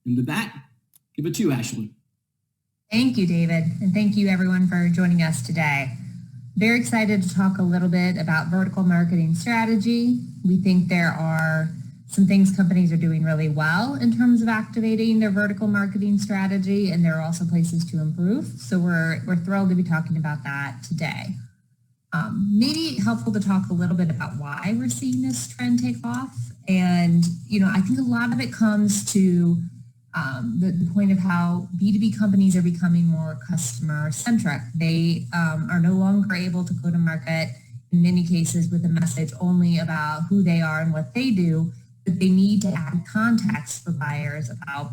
And with that, give it to you, Ashlyn. Thank you, David, and thank you everyone for joining us today. Very excited to talk a little bit about vertical marketing strategy. We think there are some things companies are doing really well in terms of activating their vertical marketing strategy, and there are also places to improve. So we're thrilled to be talking about that today. Maybe helpful to talk a little bit about why we're seeing this trend take off. And, I think a lot of it comes to the point of how B2B companies are becoming more customer-centric. They are no longer able to go to market in many cases with a message only about who they are and what they do, but they need to add context for buyers about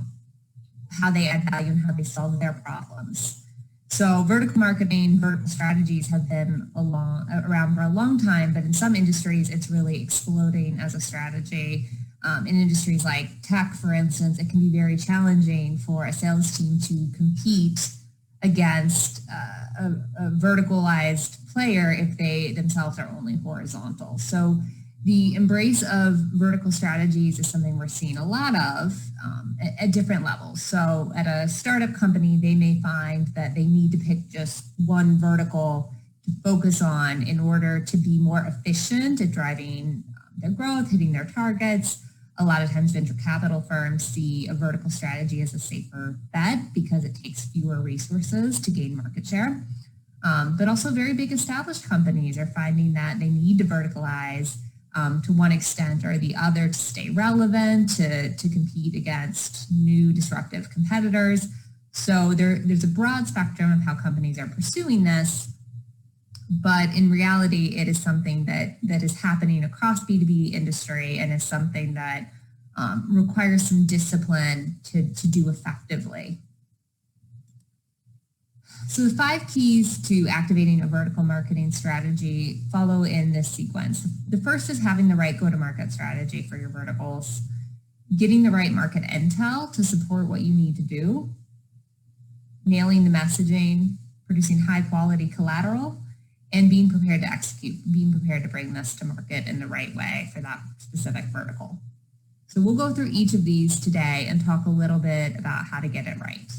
how they add value and how they solve their problems. So vertical marketing, vertical strategies have been around for a long time, but in some industries, it's really exploding as a strategy. In industries like tech, for instance, it can be very challenging for a sales team to compete against a verticalized player if they themselves are only horizontal. So the embrace of vertical strategies is something we're seeing a lot of at different levels. So at a startup company, they may find that they need to pick just one vertical to focus on in order to be more efficient at driving their growth, hitting their targets. A lot of times venture capital firms see a vertical strategy as a safer bet because it takes fewer resources to gain market share. But also very big established companies are finding that they need to verticalize to one extent or the other to stay relevant, to compete against new disruptive competitors. So there's a broad spectrum of how companies are pursuing this, but in reality, it is something that is happening across B2B industry and is something that requires some discipline to do effectively. So the 5 keys to activating a vertical marketing strategy follow in this sequence. The first is having the right go-to-market strategy for your verticals, getting the right market intel to support what you need to do, nailing the messaging, producing high-quality collateral, and being prepared to execute, being prepared to bring this to market in the right way for that specific vertical. So we'll go through each of these today and talk a little bit about how to get it right.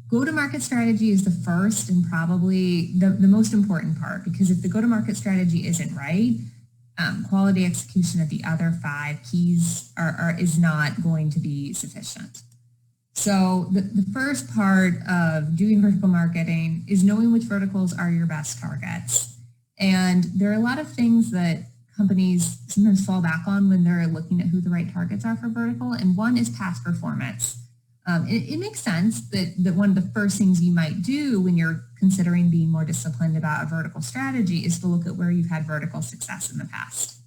Go-to-market strategy is the first and probably the most important part, because if the go-to-market strategy isn't right, quality execution of the other 5 keys is not going to be sufficient. So the first part of doing vertical marketing is knowing which verticals are your best targets. And there are a lot of things that companies sometimes fall back on when they're looking at who the right targets are for vertical, and one is past performance. It makes sense that one of the first things you might do when you're considering being more disciplined about a vertical strategy is to look at where you've had vertical success in the past.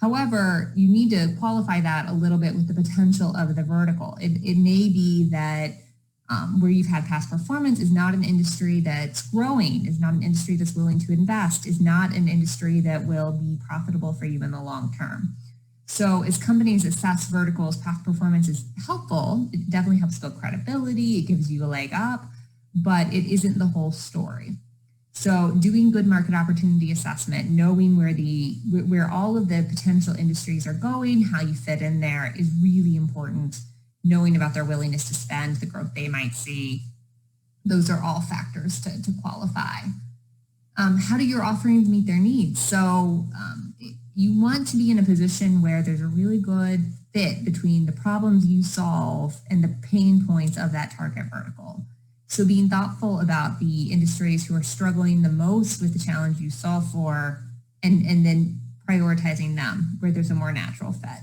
However, you need to qualify that a little bit with the potential of the vertical. It may be that where you've had past performance is not an industry that's growing, is not an industry that's willing to invest, is not an industry that will be profitable for you in the long term. So as companies assess verticals, past performance is helpful. It definitely helps build credibility. It gives you a leg up, but it isn't the whole story. So doing good market opportunity assessment, knowing where all of the potential industries are going, how you fit in there is really important. Knowing about their willingness to spend, the growth they might see, those are all factors to qualify. How do your offerings meet their needs? So you want to be in a position where there's a really good fit between the problems you solve and the pain points of that target vertical. So being thoughtful about the industries who are struggling the most with the challenge you solve for, and then prioritizing them where there's a more natural fit.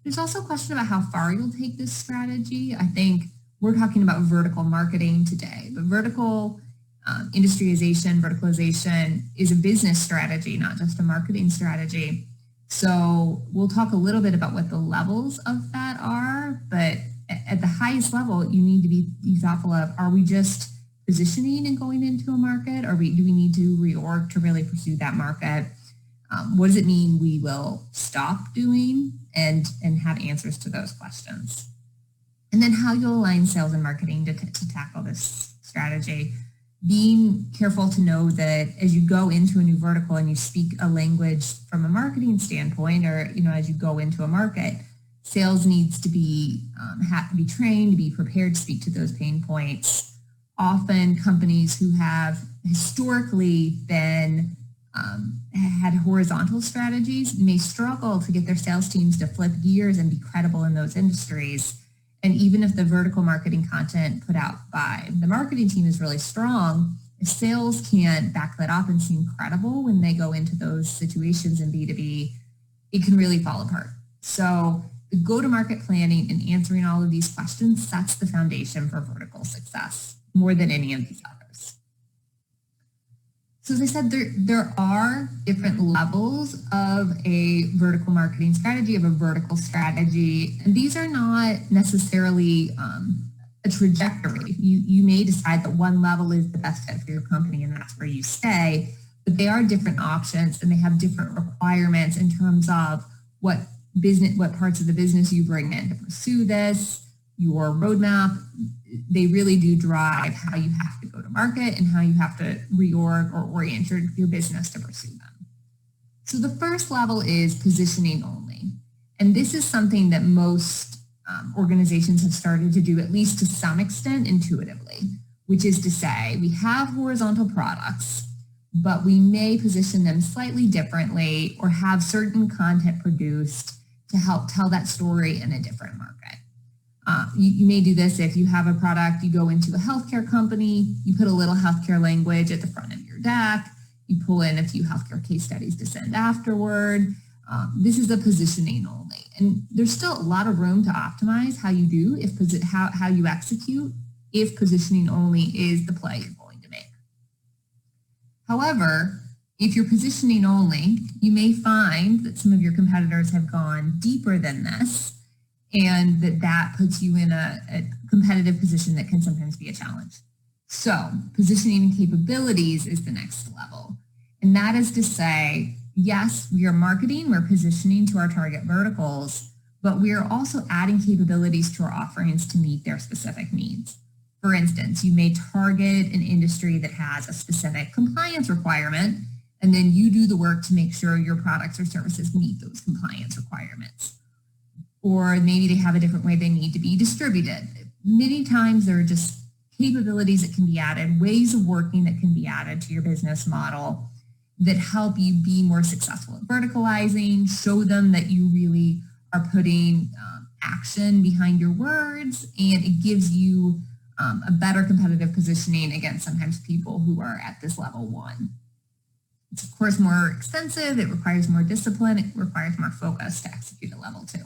There's also a question about how far you'll take this strategy. I think we're talking about vertical marketing today, but vertical industrialization, verticalization is a business strategy, not just a marketing strategy. So we'll talk a little bit about what the levels of that are, but at the highest level, you need to be thoughtful of, are we just positioning and going into a market, or do we need to reorg to really pursue that market? What does it mean we will stop doing, and have answers to those questions? And then how you'll align sales and marketing to tackle this strategy. Being careful to know that as you go into a new vertical and you speak a language from a marketing standpoint, or as you go into a market, Sales needs to be have to be trained, to be prepared to speak to those pain points. Often companies who have historically been had horizontal strategies may struggle to get their sales teams to flip gears and be credible in those industries. And even if the vertical marketing content put out by the marketing team is really strong, if sales can't back that up and seem credible when they go into those situations in B2B, it can really fall apart. So the go-to-market planning and answering all of these questions sets the foundation for vertical success more than any of these others. So as I said, there are different levels of a vertical marketing strategy, of a vertical strategy, and these are not necessarily a trajectory. You may decide that one level is the best fit for your company and that's where you stay, but they are different options and they have different requirements in terms of what parts of the business you bring in to pursue this, your roadmap. They really do drive how you have to go to market and how you have to reorg or orient your business to pursue them. So the first level is positioning only. And this is something that most organizations have started to do, at least to some extent, intuitively, which is to say we have horizontal products, but we may position them slightly differently or have certain content produced to help tell that story in a different market. You may do this if you have a product, you go into a healthcare company, you put a little healthcare language at the front of your deck, you pull in a few healthcare case studies to send afterward. This is a positioning only. And there's still a lot of room to optimize how you do, how you execute, if positioning only is the play you're going to make. However, if you're positioning only, you may find that some of your competitors have gone deeper than this, and that puts you in a competitive position that can sometimes be a challenge. So positioning and capabilities is the next level. And that is to say, yes, we are marketing, we're positioning to our target verticals, but we are also adding capabilities to our offerings to meet their specific needs. For instance, you may target an industry that has a specific compliance requirement, and then you do the work to make sure your products or services meet those compliance requirements. Or maybe they have a different way they need to be distributed. Many times there are just capabilities that can be added, ways of working that can be added to your business model that help you be more successful at verticalizing, show them that you really are putting action behind your words, and it gives you a better competitive positioning against sometimes people who are at this level one. It's of course more expensive, it requires more discipline, it requires more focus to execute at level two.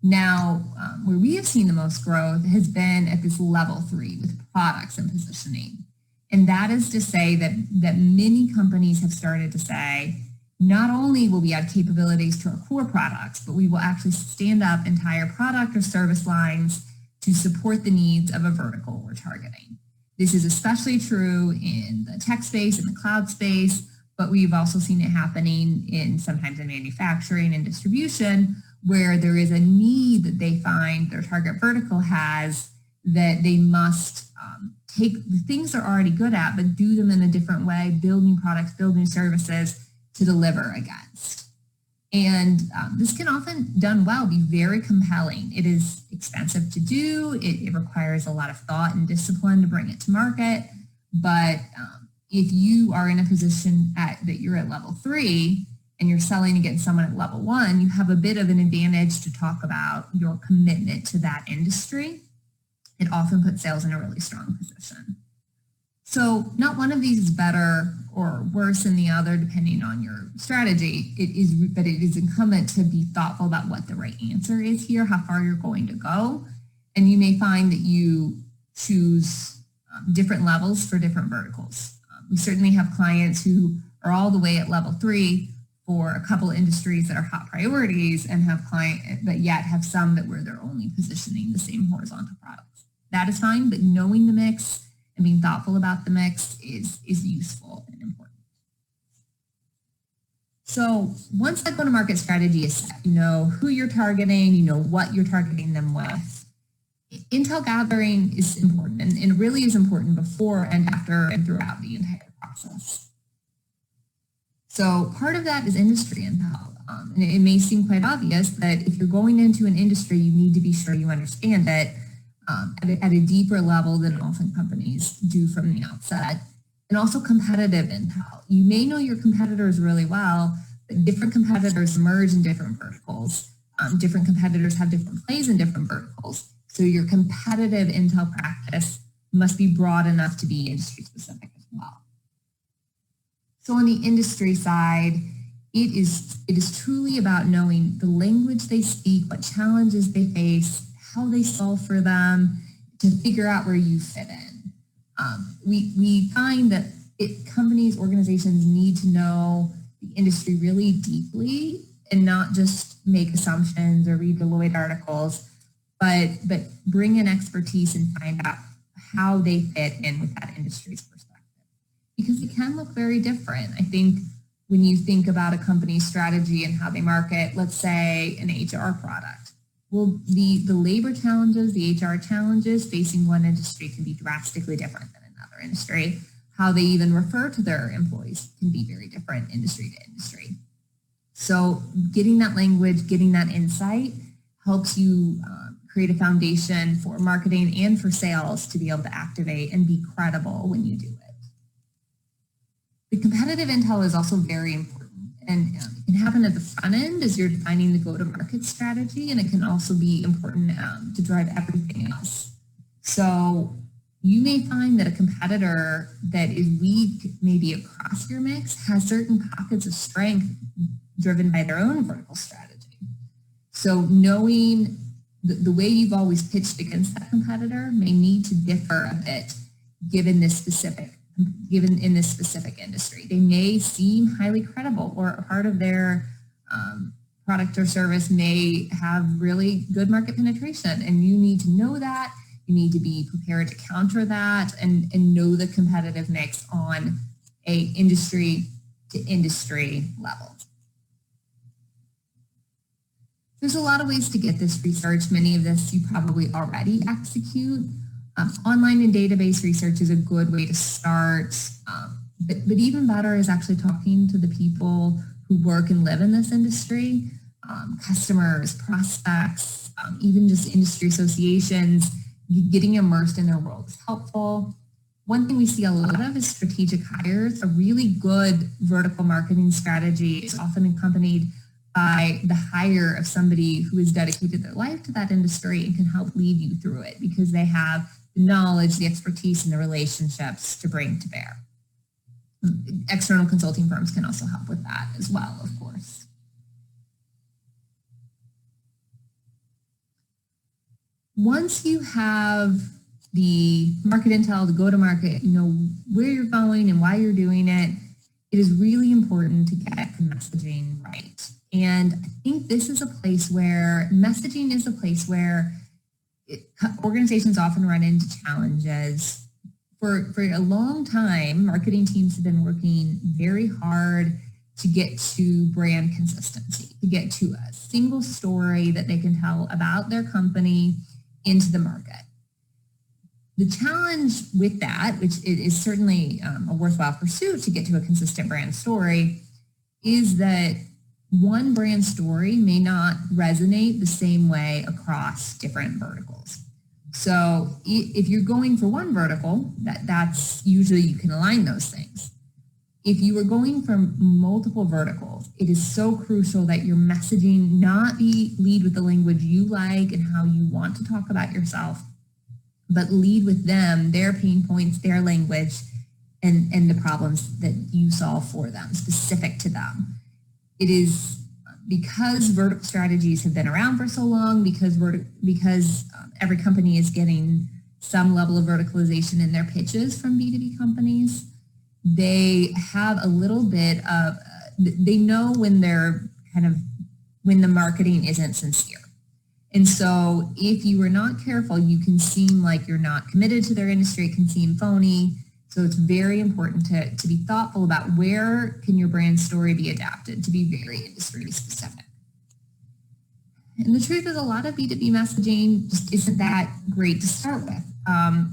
Now, where we have seen the most growth has been at this level three with products and positioning. And that is to say that many companies have started to say, not only will we add capabilities to our core products, but we will actually stand up entire product or service lines to support the needs of a vertical we're targeting. This is especially true in the tech space and the cloud space, but we've also seen it happening sometimes in manufacturing and distribution, where there is a need that they find their target vertical has that they must take the things they're already good at, but do them in a different way, build new products, build new services to deliver against. And this can often, done well, be very compelling. It is expensive to do. It requires a lot of thought and discipline to bring it to market. But if you are in a position that you're at level three, and you're selling against someone at level one, you have a bit of an advantage to talk about your commitment to that industry. It often puts sales in a really strong position. So not one of these is better or worse than the other, depending on your strategy. But it is incumbent to be thoughtful about what the right answer is here, how far you're going to go. And you may find that you choose different levels for different verticals. We certainly have clients who are all the way at level three for a couple of industries that are hot priorities, and but yet have some that where they're only positioning the same horizontal products. That is fine, but knowing the mix and being thoughtful about the mix is useful and important. So once that go-to-market strategy is set, you know who you're targeting, you know what you're targeting them with. Intel gathering is important, and it really is important before and after and throughout the entire process. So part of that is industry intel. And it may seem quite obvious that if you're going into an industry, you need to be sure you understand it at a deeper level than often companies do from the outset. And also competitive intel. You may know your competitors really well, but different competitors emerge in different verticals. Different competitors have different plays in different verticals. So your competitive intel practice must be broad enough to be industry specific as well. So on the industry side, it is truly about knowing the language they speak, what challenges they face, how they solve for them, to figure out where you fit in. We find that companies, organizations need to know the industry really deeply and not just make assumptions or read Deloitte articles, but bring in expertise and find out how they fit in with that industry's perspective. Because it can look very different. I think when you think about a company's strategy and how they market, let's say an HR product, well, the labor challenges, the HR challenges facing one industry can be drastically different than another industry. How they even refer to their employees can be very different industry to industry. So getting that language, getting that insight helps you create a foundation for marketing and for sales to be able to activate and be credible when you do it. The competitive intel is also very important, and it can happen at the front end as you're defining the go-to-market strategy, and it can also be important to drive everything else. So you may find that a competitor that is weak, maybe across your mix, has certain pockets of strength driven by their own vertical strategy. So knowing the way you've always pitched against that competitor may need to differ a bit given in this specific industry. They may seem highly credible, or a part of their product or service may have really good market penetration, and you need to know that. You need to be prepared to counter that and know the competitive mix on a industry to industry level. There's a lot of ways to get this research. Many of this you probably already execute. Online and database research is a good way to start, but even better is actually talking to the people who work and live in this industry, customers, prospects, even just industry associations. Getting immersed in their world is helpful. One thing we see a lot of is strategic hires. A really good vertical marketing strategy is often accompanied by the hire of somebody who has dedicated their life to that industry and can help lead you through it because they have the knowledge, the expertise, and the relationships to bring to bear. External consulting firms can also help with that as well, of course. Once you have the market intel, the go-to-market, you know where you're going and why you're doing it, it is really important to get the messaging right. And I think this is a place where messaging is a place where organizations often run into challenges. For a long time, marketing teams have been working very hard to get to brand consistency, to get to a single story that they can tell about their company into the market. The challenge with that, which is certainly a worthwhile pursuit to get to a consistent brand story, is that one brand story may not resonate the same way across different verticals. So if you're going for one vertical, that's usually you can align those things. If you are going from multiple verticals, it is so crucial that your messaging not lead with the language you like and how you want to talk about yourself, but lead with them, their pain points, their language, and the problems that you solve for them, specific to them. It is because vertical strategies have been around for so long, because every company is getting some level of verticalization in their pitches from B2B companies, they have a little bit of, they know when when the marketing isn't sincere. And so if you are not careful, you can seem like you're not committed to their industry, it can seem phony. So it's very important to be thoughtful about where can your brand story be adapted to be very industry specific. And the truth is a lot of B2B messaging just isn't that great to start with.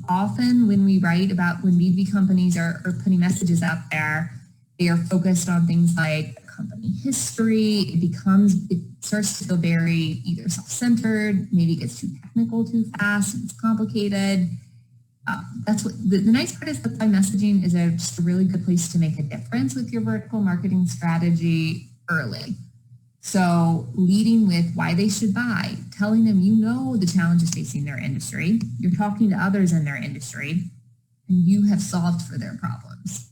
Often when we write about when B2B companies are putting messages out there, they are focused on things like company history. It starts to feel very either self-centered, maybe it gets too technical too fast, and it's complicated. That's what the nice part is that by messaging is just a really good place to make a difference with your vertical marketing strategy early. So leading with why they should buy, telling them the challenges facing their industry, you're talking to others in their industry, and you have solved for their problems.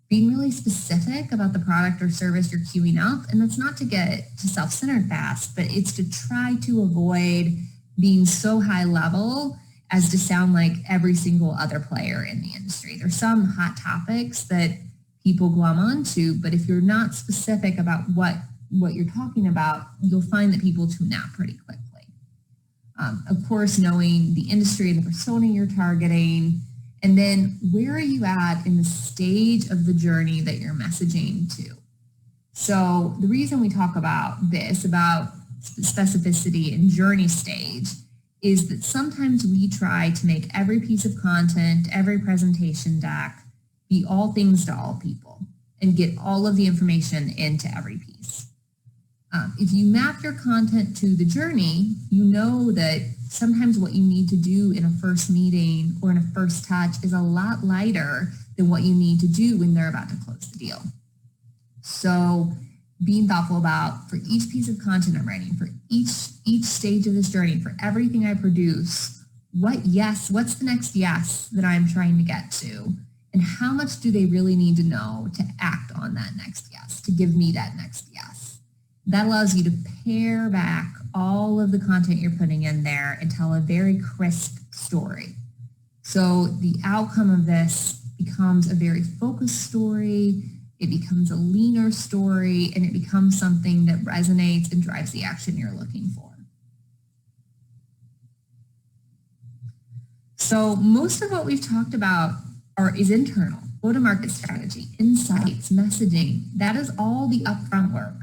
Being really specific about the product or service you're queuing up, and that's not to get to self-centered fast, but it's to try to avoid being so high level as to sound like every single other player in the industry. There's some hot topics that people glom onto, but if you're not specific about what you're talking about, you'll find that people tune out pretty quickly. Of course, knowing the industry and the persona you're targeting, and then where are you at in the stage of the journey that you're messaging to? So the reason we talk about this, about specificity and journey stage, is that sometimes we try to make every piece of content, every presentation deck, be all things to all people and get all of the information into every piece. If you map your content to the journey, you know that sometimes what you need to do in a first meeting or in a first touch is a lot lighter than what you need to do when they're about to close the deal. So being thoughtful about, for each piece of content I'm writing, for each stage of this journey, for everything I produce, what's the next yes that I'm trying to get to? And how much do they really need to know to act on that next yes, to give me that next yes? That allows you to pare back all of the content you're putting in there and tell a very crisp story. So the outcome of this becomes a very focused story, it becomes a leaner story, and it becomes something that resonates and drives the action you're looking for. So most of what we've talked about is internal, go-to-market strategy, insights, messaging. That is all the upfront work.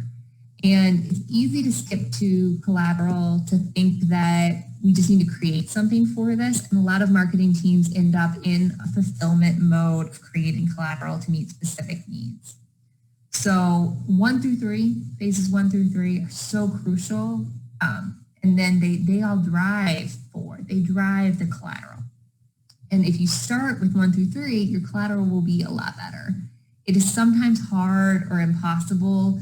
And it's easy to skip to collateral, to think that we just need to create something for this. And a lot of marketing teams end up in a fulfillment mode of creating collateral to meet specific needs. So phases 1 through 3 are so crucial. And then they all drive forward. They drive the collateral. And if you start with 1 through 3, your collateral will be a lot better. It is sometimes hard or impossible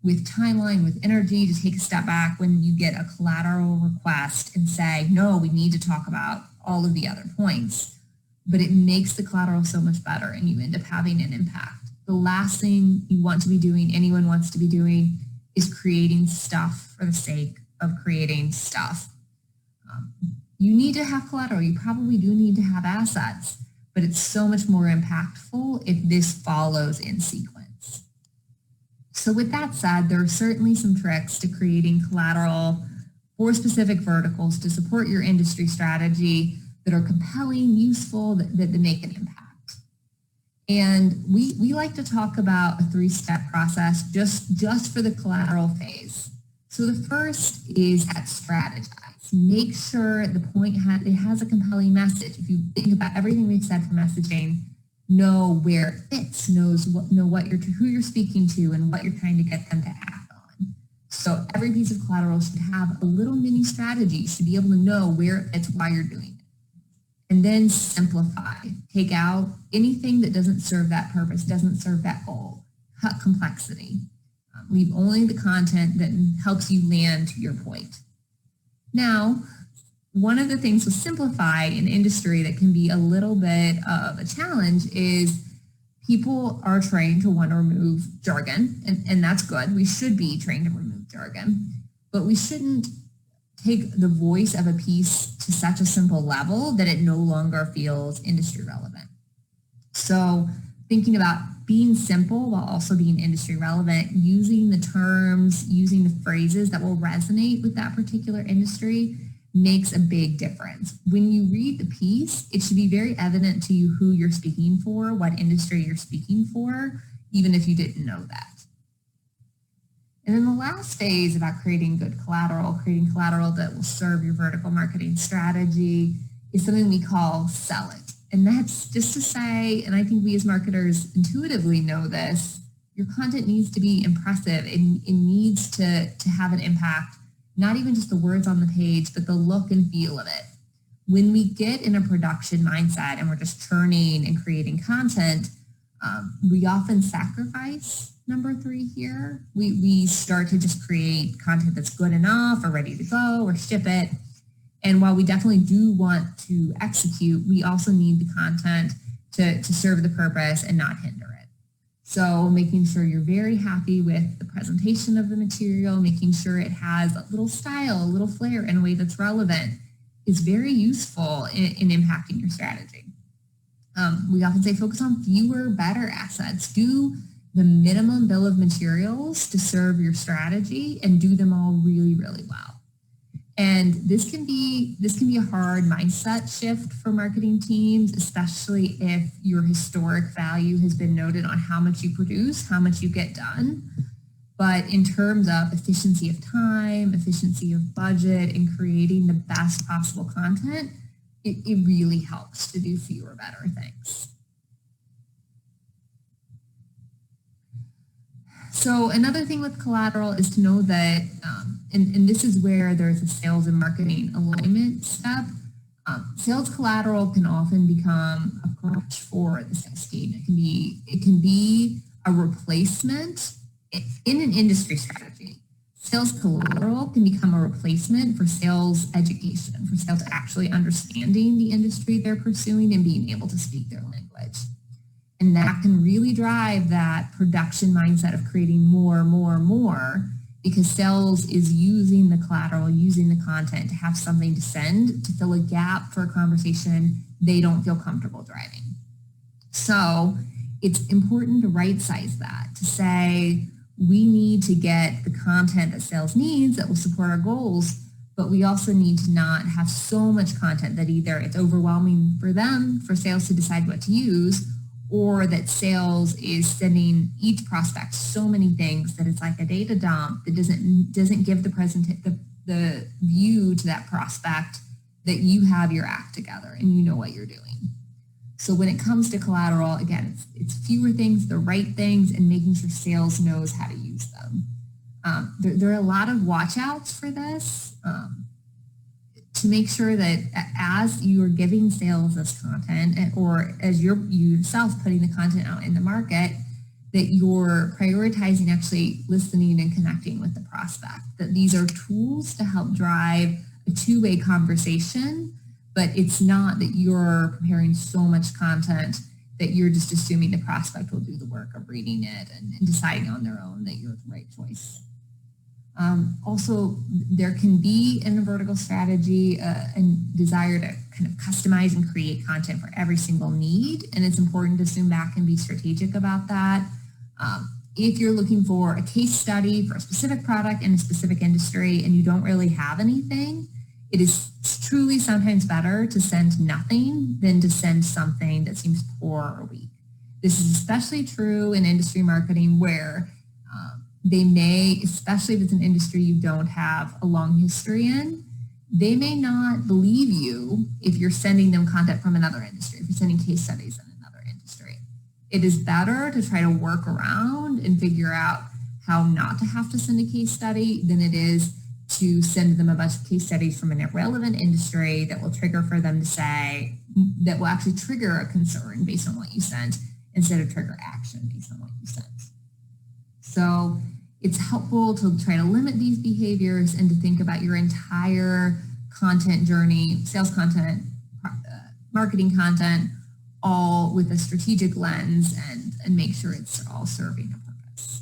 with timeline, with energy, to take a step back when you get a collateral request and say, no, we need to talk about all of the other points. But it makes the collateral so much better and you end up having an impact. The last thing you want to be doing, anyone wants to be doing, is creating stuff for the sake of creating stuff. You need to have collateral. You probably do need to have assets, but it's so much more impactful if this follows in sequence. So with that said, there are certainly some tricks to creating collateral for specific verticals to support your industry strategy that are compelling, useful, that make an impact. And we like to talk about a 3-step process just for the collateral phase. So the first is at strategize. Make sure the point has a compelling message. If you think about everything we've said for messaging, know where it fits, know who you're speaking to and what you're trying to get them to act on. So every piece of collateral should have a little mini strategy. You should be able to know where it fits, why you're doing it. And then simplify. Take out anything that doesn't serve that purpose, doesn't serve that goal. Cut complexity. Leave only the content that helps you land to your point. Now, one of the things with simplify in industry that can be a little bit of a challenge is people are trained to want to remove jargon, and that's good. We should be trained to remove jargon, but we shouldn't take the voice of a piece to such a simple level that it no longer feels industry relevant. So thinking about being simple while also being industry relevant, using the terms, using the phrases that will resonate with that particular industry makes a big difference. When you read the piece, it should be very evident to you who you're speaking for, what industry you're speaking for, even if you didn't know that. And then the last phase about creating good collateral, creating collateral that will serve your vertical marketing strategy, is something we call sell it. And that's just to say, and I think we as marketers intuitively know this, Your content needs to be impressive. It needs to have an impact, not even just the words on the page, but the look and feel of it. When we get in a production mindset and we're just churning and creating content, we often sacrifice number 3 here. We start to just create content that's good enough or ready to go or ship it. And while we definitely do want to execute, we also need the content to serve the purpose and not hinder it. So making sure you're very happy with the presentation of the material, making sure it has a little style, a little flair in a way that's relevant is very useful in impacting your strategy. We often say focus on fewer, better assets. Do the minimum bill of materials to serve your strategy and do them all really, really well. And this can be a hard mindset shift for marketing teams, especially if your historic value has been noted on how much you produce, how much you get done. But in terms of efficiency of time, efficiency of budget, and creating the best possible content, it really helps to do fewer, better things. So another thing with collateral is to know that, and this is where there's a sales and marketing alignment step. Sales collateral can often become a crutch for the sales team. It can be a replacement in an industry strategy. Sales collateral can become a replacement for sales education, for sales actually understanding the industry they're pursuing and being able to speak their language. And that can really drive that production mindset of creating more, because sales is using the collateral, using the content to have something to send, to fill a gap for a conversation they don't feel comfortable driving. So it's important to right size that, to say, we need to get the content that sales needs that will support our goals, but we also need to not have so much content that either it's overwhelming for them, for sales to decide what to use, or that sales is sending each prospect so many things that it's like a data dump that doesn't give the view to that prospect that you have your act together and you know what you're doing. So when it comes to collateral, again, it's fewer things, the right things, and making sure sales knows how to use them. There are a lot of watch outs for this. To make sure that as you are giving sales this content, or as you're yourself putting the content out in the market, that you're prioritizing actually listening and connecting with the prospect, that these are tools to help drive a two-way conversation, but it's not that you're preparing so much content that you're just assuming the prospect will do the work of reading it and deciding on their own that you're the right choice. Also, there can be in a vertical strategy a desire to kind of customize and create content for every single need, and it's important to zoom back and be strategic about that. If you're looking for a case study for a specific product in a specific industry and you don't really have anything, it is truly sometimes better to send nothing than to send something that seems poor or weak. This is especially true in industry marketing where they may, especially if it's an industry you don't have a long history in, they may not believe you if you're sending them content from another industry, if you're sending case studies in another industry. It is better to try to work around and figure out how not to have to send a case study than it is to send them a bunch of case studies from an irrelevant industry that will trigger for them to say, that will actually trigger a concern based on what you sent instead of trigger action based on what you sent. So it's helpful to try to limit these behaviors and to think about your entire content journey, sales content, marketing content, all with a strategic lens and make sure it's all serving a purpose.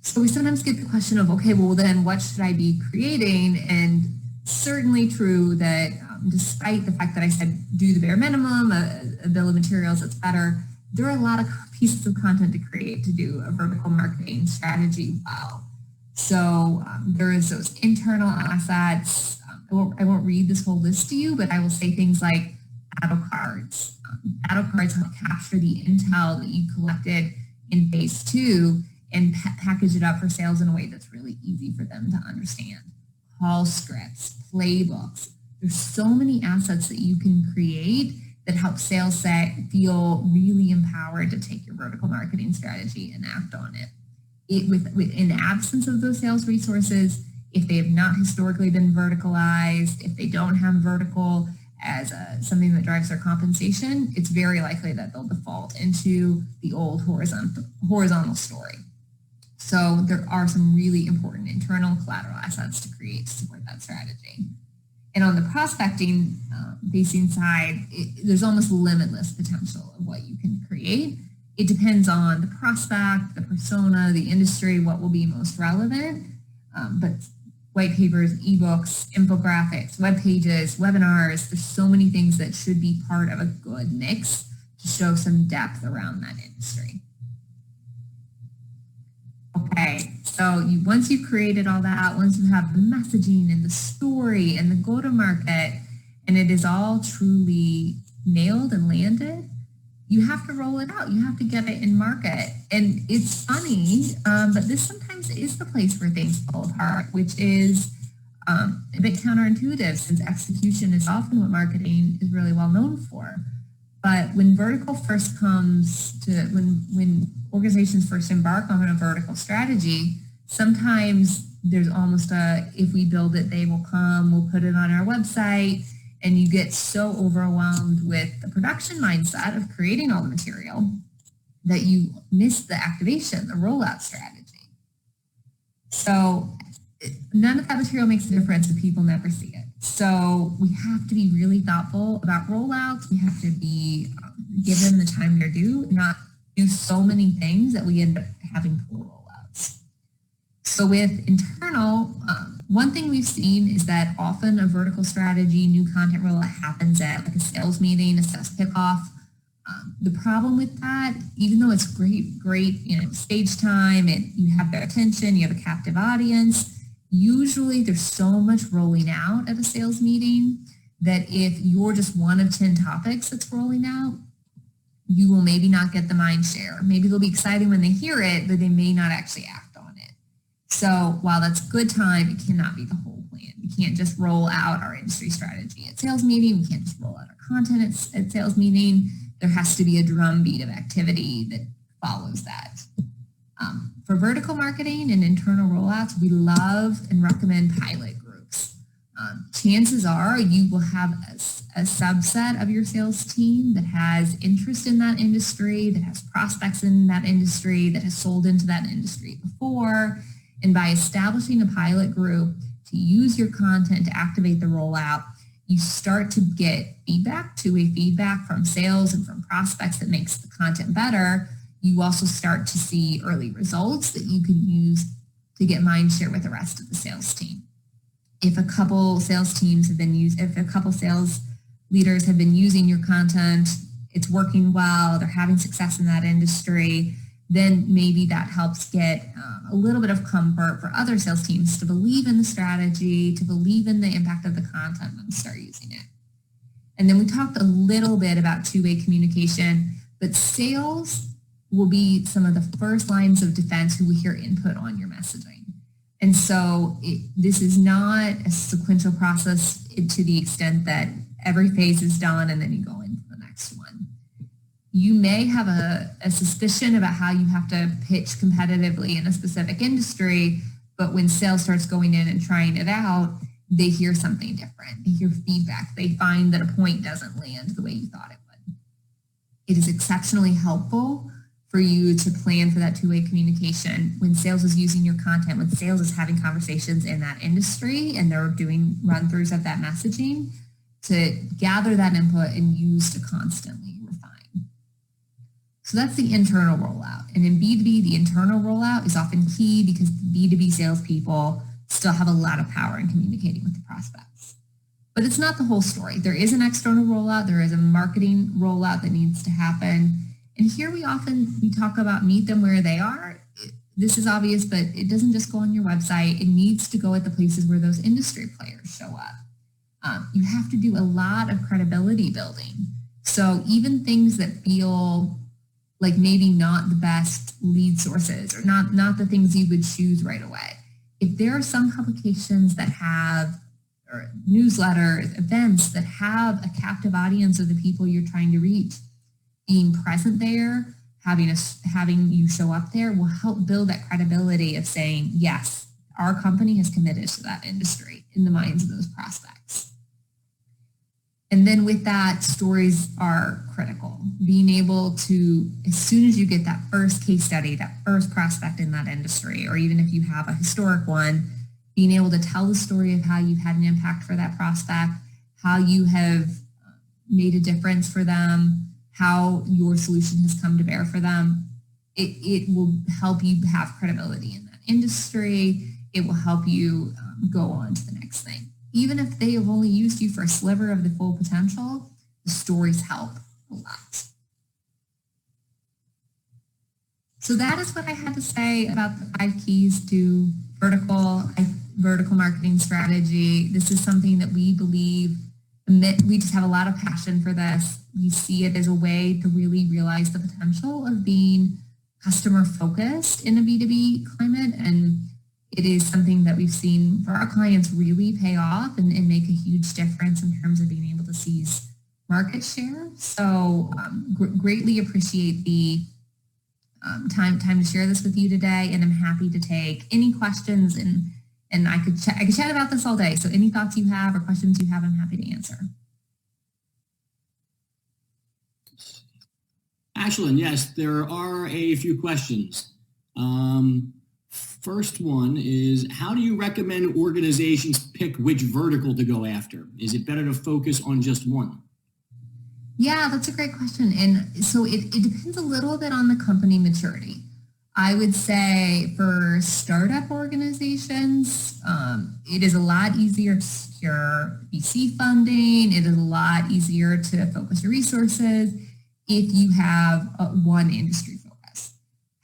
So we sometimes get the question of, okay, well then what should I be creating? And certainly true that despite the fact that I said do the bare minimum, a bill of materials that's better, there are a lot of pieces of content to create to do a vertical marketing strategy well. So there is those internal assets. I won't read this whole list to you, but I will say things like battle cards. Battle cards help capture the intel that you collected in phase 2 and package it up for sales in a way that's really easy for them to understand. Call scripts, playbooks. There's so many assets that you can create that help sales feel really empowered to take your vertical marketing strategy and act on it. In the absence of those sales resources, if they have not historically been verticalized, if they don't have vertical as something that drives their compensation, it's very likely that they'll default into the old horizontal story. So there are some really important internal collateral assets to create to support that strategy. And on the prospecting facing side, there's almost limitless potential of what you can create. It depends on the prospect, the persona, the industry, what will be most relevant. But white papers, ebooks, infographics, web pages, webinars, there's so many things that should be part of a good mix to show some depth around that industry. Okay, so once you've created all that, once you have the messaging and the story and the go-to-market, and it is all truly nailed and landed, you have to roll it out. You have to get it in market. And it's funny, but this sometimes is the place where things fall apart, which is a bit counterintuitive since execution is often what marketing is really well known for. But when vertical first comes to, when organizations first embark on a vertical strategy, sometimes there's almost if we build it, they will come, we'll put it on our website, and you get so overwhelmed with the production mindset of creating all the material that you miss the activation, the rollout strategy. So none of that material makes a difference if people never see it. So we have to be really thoughtful about rollouts. We have to be give them the time they're due, not do so many things that we end up having poor rollouts. So with internal, one thing we've seen is that often a vertical strategy, new content rollout happens at like a sales meeting, a sales kickoff. The problem with that, even though it's great, stage time and you have their attention, you have a captive audience, usually there's so much rolling out at a sales meeting that if you're just one of 10 topics that's rolling out, you will maybe not get the mind share. Maybe they'll be exciting when they hear it, but they may not actually act on it. So while that's good time, it cannot be the whole plan. We can't just roll out our industry strategy at sales meeting. We can't just roll out our content at sales meeting. There has to be a drumbeat of activity that follows that. For vertical marketing and internal rollouts, we love and recommend pilot groups. Chances are you will have a subset of your sales team that has interest in that industry, that has prospects in that industry, that has sold into that industry before. And by establishing a pilot group to use your content to activate the rollout, you start to get two-way feedback from sales and from prospects that makes the content better. You also start to see early results that you can use to get mind share with the rest of the sales team. If a couple sales teams have been if a couple sales leaders have been using your content, it's working well, they're having success in that industry, then maybe that helps get a little bit of comfort for other sales teams to believe in the strategy, to believe in the impact of the content and start using it. And then we talked a little bit about two-way communication, but sales will be some of the first lines of defense who will hear input on your messaging. And so this is not a sequential process to the extent that every phase is done and then you go into the next one. You may have a suspicion about how you have to pitch competitively in a specific industry, but when sales starts going in and trying it out, they hear something different. They hear feedback. They find that a point doesn't land the way you thought it would. It is exceptionally helpful for you to plan for that two-way communication when sales is using your content, when sales is having conversations in that industry and they're doing run-throughs of that messaging, to gather that input and use to constantly refine. So that's the internal rollout. And in B2B, the internal rollout is often key because B2B salespeople still have a lot of power in communicating with the prospects. But it's not the whole story. There is an external rollout. There is a marketing rollout that needs to happen. And here we talk about meet them where they are. This is obvious, but it doesn't just go on your website. It needs to go at the places where those industry players show up. You have to do a lot of credibility building. So even things that feel like maybe not the best lead sources or not the things you would choose right away. If there are some publications that have or newsletters, events that have a captive audience of the people you're trying to reach. Being present there, having you show up there will help build that credibility of saying, yes, our company has committed to that industry in the minds of those prospects. And then with that, stories are critical. Being able to, as soon as you get that first case study, that first prospect in that industry, or even if you have a historic one, being able to tell the story of how you've had an impact for that prospect, how you have made a difference for them, how your solution has come to bear for them, it will help you have credibility in that industry. It will help you go on to the next thing. Even if they have only used you for a sliver of the full potential, the stories help a lot. So that is what I had to say about the 5 keys to vertical marketing strategy. This is something that we believe, we just have a lot of passion for this. We see it as a way to really realize the potential of being customer focused in a B2B climate, and it is something that we've seen for our clients really pay off and make a huge difference in terms of being able to seize market share. So greatly appreciate the time to share this with you today, and I'm happy to take any questions, and I could chat about this all day. So any thoughts you have or questions you have, I'm happy to answer. Ashlyn, yes, there are a few questions. First one is, how do you recommend organizations pick which vertical to go after? Is it better to focus on just one? Yeah, that's a great question. And so it depends a little bit on the company maturity. I would say for startup organizations, it is a lot easier to secure VC funding. It is a lot easier to focus your resources if you have one industry focus.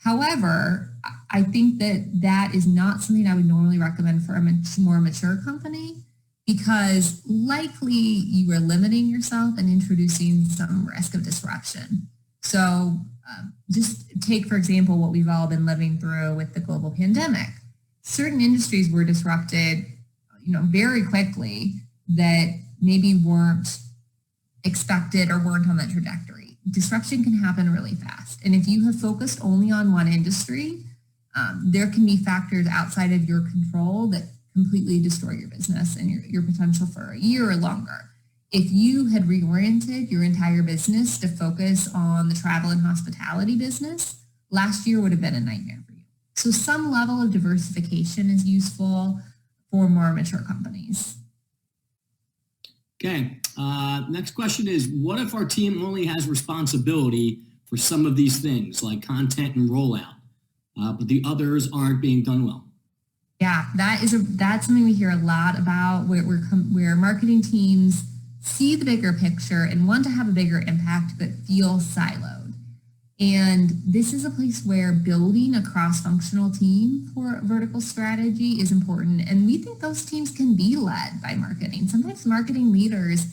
However, I think that is not something I would normally recommend for a more mature company, because likely you are limiting yourself and introducing some risk of disruption. So just take, for example, what we've all been living through with the global pandemic. Certain industries were disrupted, very quickly that maybe weren't expected or weren't on that trajectory. Disruption can happen really fast. And if you have focused only on one industry, there can be factors outside of your control that completely destroy your business and your potential for a year or longer. If you had reoriented your entire business to focus on the travel and hospitality business, last year would have been a nightmare for you. So some level of diversification is useful for more mature companies. Okay, next question is, what if our team only has responsibility for some of these things like content and rollout, but the others aren't being done well? Yeah, that's something we hear a lot about, where marketing teams see the bigger picture and want to have a bigger impact, but feel siloed. And this is a place where building a cross-functional team for vertical strategy is important. And we think those teams can be led by marketing. Sometimes marketing leaders,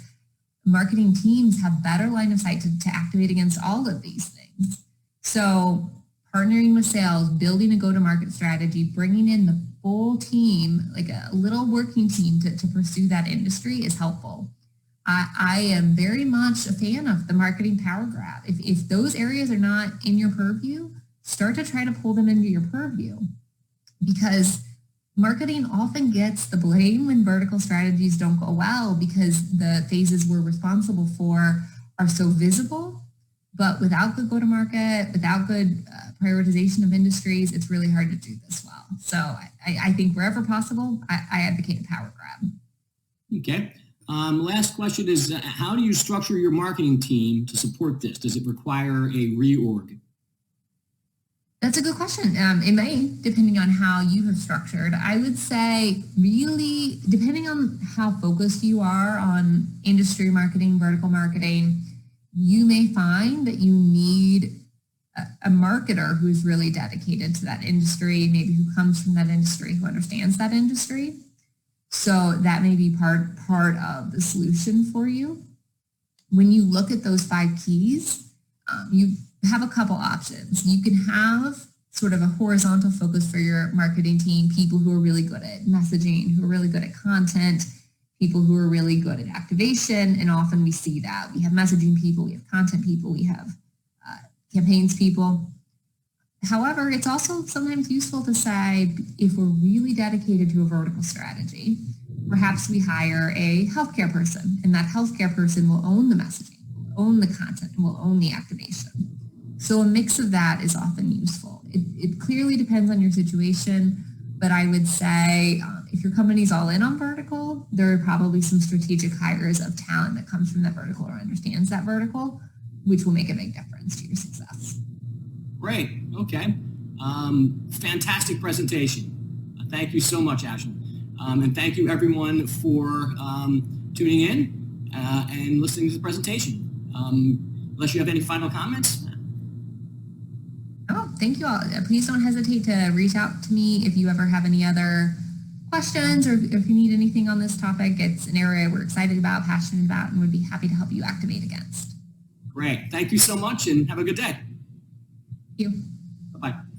marketing teams have better line of sight to activate against all of these things. So partnering with sales, building a go-to-market strategy, bringing in the full team, like a little working team to pursue that industry is helpful. I am very much a fan of the marketing power grab. If those areas are not in your purview, start to try to pull them into your purview, because marketing often gets the blame when vertical strategies don't go well, because the phases we're responsible for are so visible. But without good go-to-market, without good prioritization of industries, it's really hard to do this well. So I think wherever possible, I advocate a power grab. Okay. Last question is, how do you structure your marketing team to support this? Does it require a reorg? That's a good question. It may, depending on how you have structured. I would say really, depending on how focused you are on industry marketing, vertical marketing, you may find that you need a marketer who's really dedicated to that industry, maybe who comes from that industry, who understands that industry. So that may be part of the solution for you. When you look at those 5 keys, you have a couple options. You can have sort of a horizontal focus for your marketing team, people who are really good at messaging, who are really good at content, people who are really good at activation, and often we see that. We have messaging people, we have content people, we have campaigns people. However, it's also sometimes useful to say, if we're really dedicated to a vertical strategy, perhaps we hire a healthcare person, and that healthcare person will own the messaging, own the content, and will own the activation. So a mix of that is often useful. It clearly depends on your situation, but I would say if your company's all in on vertical, there are probably some strategic hires of talent that comes from that vertical or understands that vertical, which will make a big difference to your success. Great. Okay. Fantastic presentation. Thank you so much, Ashlyn. And thank you, everyone, for tuning in and listening to the presentation. Unless you have any final comments. Oh, thank you all. Please don't hesitate to reach out to me if you ever have any other questions or if you need anything on this topic. It's an area we're excited about, passionate about, and would be happy to help you activate against. Great. Thank you so much and have a good day. Thank you. Bye-bye.